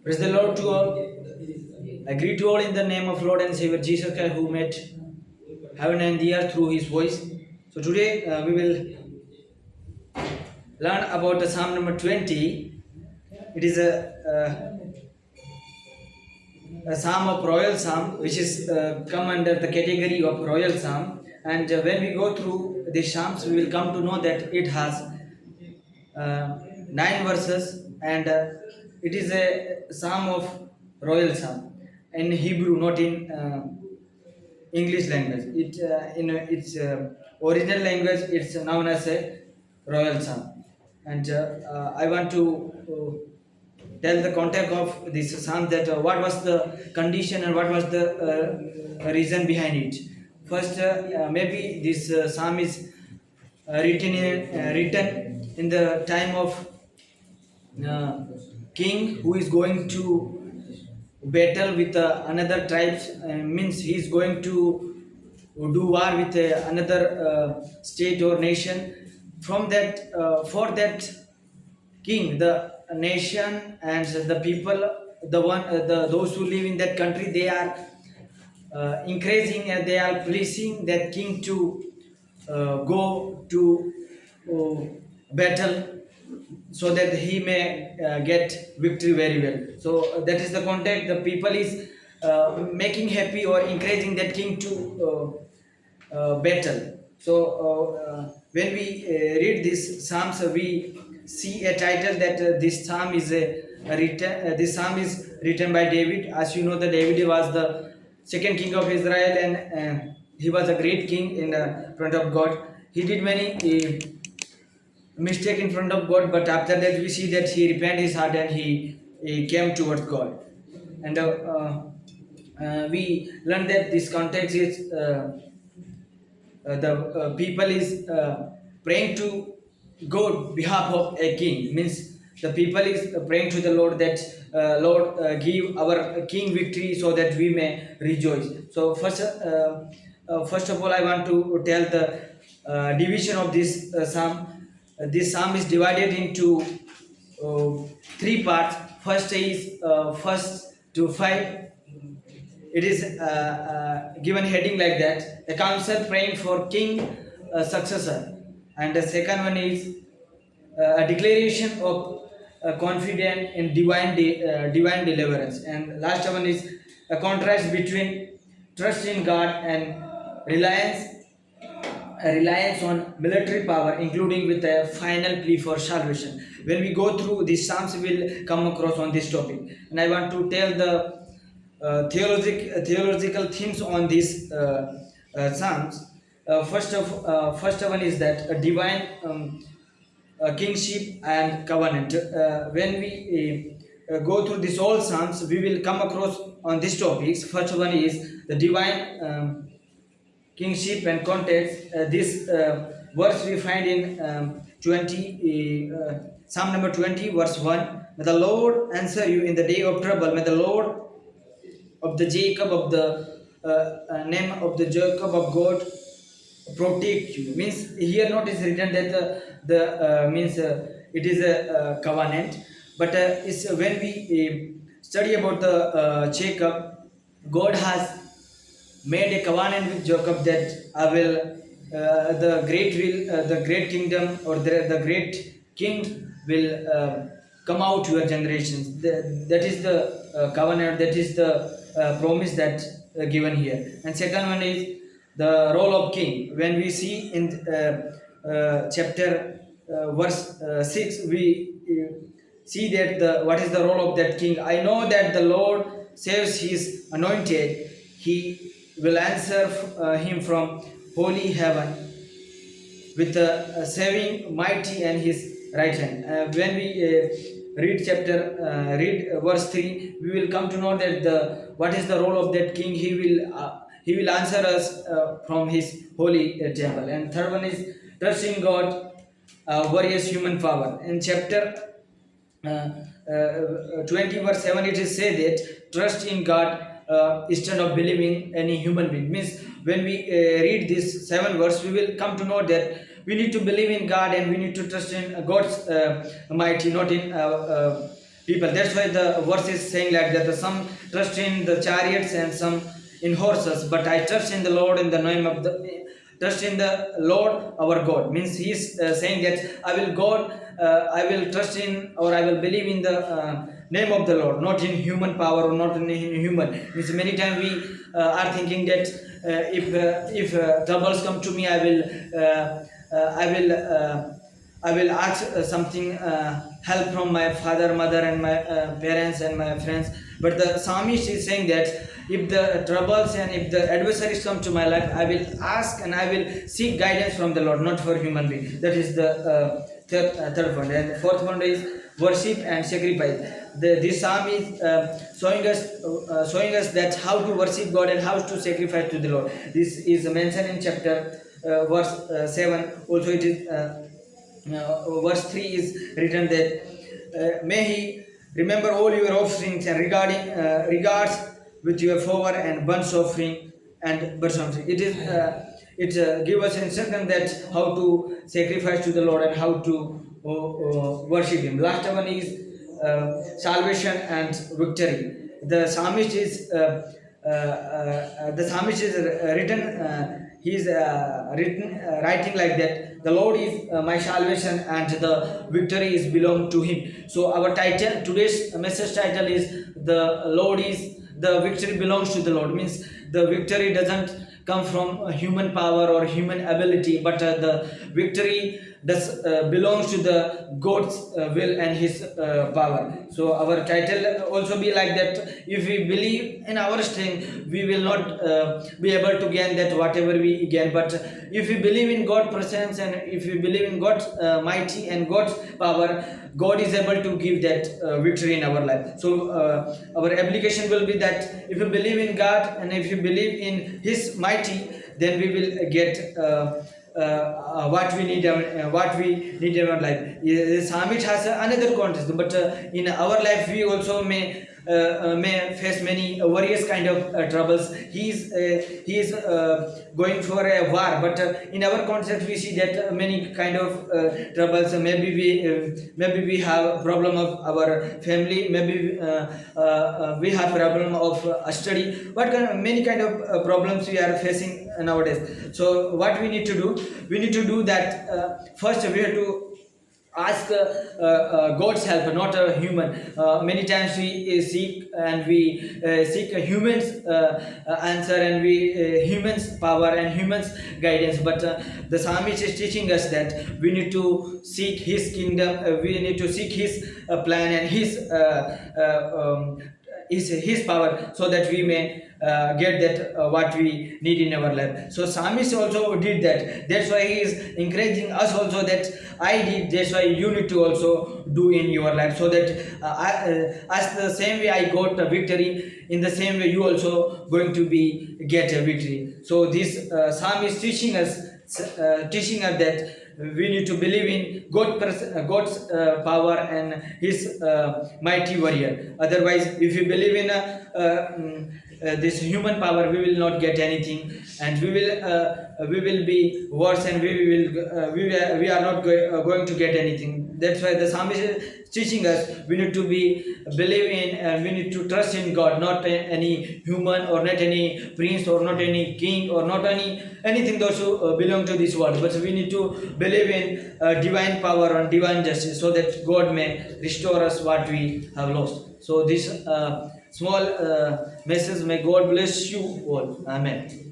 Praise the Lord to all. I greet you all in the name of Lord and Savior Jesus Christ, who made heaven and the earth through His voice. So today we will learn about the Psalm number 20. It is a psalm of royal psalm, which is come under the category of royal psalm. And when we go through the psalms, we will come to know that it has 9 verses, and it is a psalm of royal psalm in Hebrew, not in English language. It in its original language, it's known as a royal psalm. And I want to tell the context of this psalm, that what was the condition and what was the reason behind it. First, maybe this psalm is written in the time of uh, king who is going to battle with another tribes, means he is going to do war with another state or nation. From that, for that king, the nation and the people, those who live in that country, they are encouraging and they are pleasing that king to go to battle, so that he may get victory very well. So that is the context. The people is making happy or encouraging that king to battle. So when we read this psalms, we see a title that this psalm is this psalm is written by David. As you know, that David was the second king of Israel, and he was a great king in front of God. He did many mistake in front of God, but after that we see that he repented his heart and he came towards God. And we learn that this context is the people is praying to God behalf of a king. Means the people is praying to the Lord that Lord, give our king victory so that we may rejoice. So first of all, I want to tell the division of this psalm. This psalm is divided into uh, three parts. First is first to five. It is given heading like that: a council praying for king successor, and the second one is a declaration of confidence in divine deliverance, and last one is a contrast between trust in God and reliance a reliance on military power, including with a final plea for salvation. When we go through these psalms, we will come across on this topic, and I want to tell the theological themes on these psalms. First one is that a divine kingship and covenant. When we go through this all psalms, we will come across on these topics. First one is the divine kingship and context. This verse we find in 20, Psalm number 20, verse 1. May the Lord answer you in the day of trouble. May the Lord of the Jacob, of the name of the Jacob of God, protect you. Means here not is written that the means it is a covenant, but it's when we study about the Jacob, God has made a covenant with Jacob that I will the great kingdom, or the great king will come out to your generations. That is the covenant. That is the promise that given here. And second one is the role of king. When we see in chapter verse 6, we see that the what is the role of that king. I know that the Lord saves his anointed. He will answer him from holy heaven with the saving mighty and his right hand. When we read verse 3, we will come to know that the what is the role of that king. He will answer us from his holy temple. And third one is trusting God various human power. In chapter 20 verse 7, it is said that trust in God instead of believing any human being. Means when we read this 7 verse, we will come to know that we need to believe in God and we need to trust in God's mighty, not in people. That's why the verse is saying like that, some trust in the chariots and some in horses, but I trust in the Lord in the name of the trust in the Lord our God. Means he is saying that I will trust in, or I will believe in the name of the Lord, not in human power or not in human. Means many times we are thinking that if troubles come to me, I will ask something help from my father, mother, and my parents and my friends. But the psalmist is saying that if the troubles and if the adversaries come to my life, I will ask and I will seek guidance from the Lord, not for human being. That is the third point. And the fourth point is worship and sacrifice. This psalm is showing us that how to worship God and how to sacrifice to the Lord. This is mentioned in chapter verse 7. Also, it is. Verse 3 is written that may he remember all your offerings and regards with your favor and burnt offering and burnt offering. It gives us instruction that how to sacrifice to the Lord and how to worship Him. Last one is salvation and victory. The psalmist is written. He is writing like that. The Lord is my salvation, and the victory is belong to Him. So our title, today's message title is the Lord is the victory belongs to the Lord. Means the victory doesn't come from human power or human ability, but the victory does belongs to the God's will and His power. So our title also be like that. If we believe in our strength, we will not be able to gain that whatever we gain. But if we believe in God's presence and if we believe in God's mighty and God's power, God is able to give that victory in our life. So our application will be that if you believe in God and if you believe in His mighty, then we will get what we need in our life. The psalmist has another context, but in our life we also may face many various kind of troubles. He is going for a war, but in our context we see that many kind of troubles. Maybe we have problem of our family. Maybe we have problem of study. Many kind of problems we are facing nowadays. So what we need to do? We need to do that. First, we have to ask God's help, not a human. Many times we seek a human's answer and humans power and humans guidance. But the psalmist is teaching us that we need to seek His kingdom. We need to seek His plan and His power, so that we may get that what we need in our life. So psalmist also did that. That's why he is encouraging us also that I did. That's why you need to also do in your life, so that as the same way I got a victory, in the same way you also going to get a victory. So this psalm is teaching us that we need to believe in God's power and His mighty warrior. Otherwise, if we believe in this human power, we will not get anything, and we will be worse, and we are not going to get anything. That's why the psalmist is teaching us we need to believe in, and we need to trust in God, not any human or not any prince or not any king or not anything those who belong to this world. But we need to believe in divine power and divine justice, so that God may restore us what we have lost. So this small message, may God bless you all. Amen.